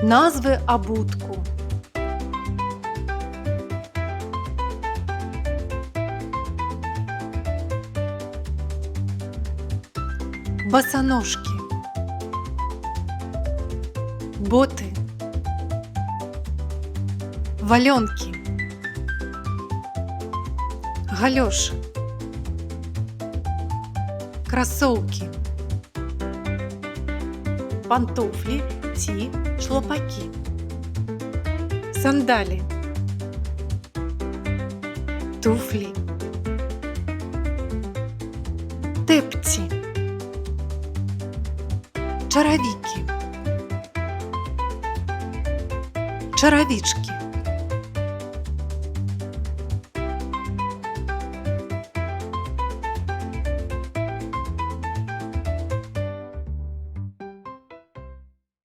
Назви абутку. Босоножки, боты, валенки, галоши, кроссовки, пантофлі ті шлопаки, сандалі, туфлі, тепці, чаровіки, чаровічки,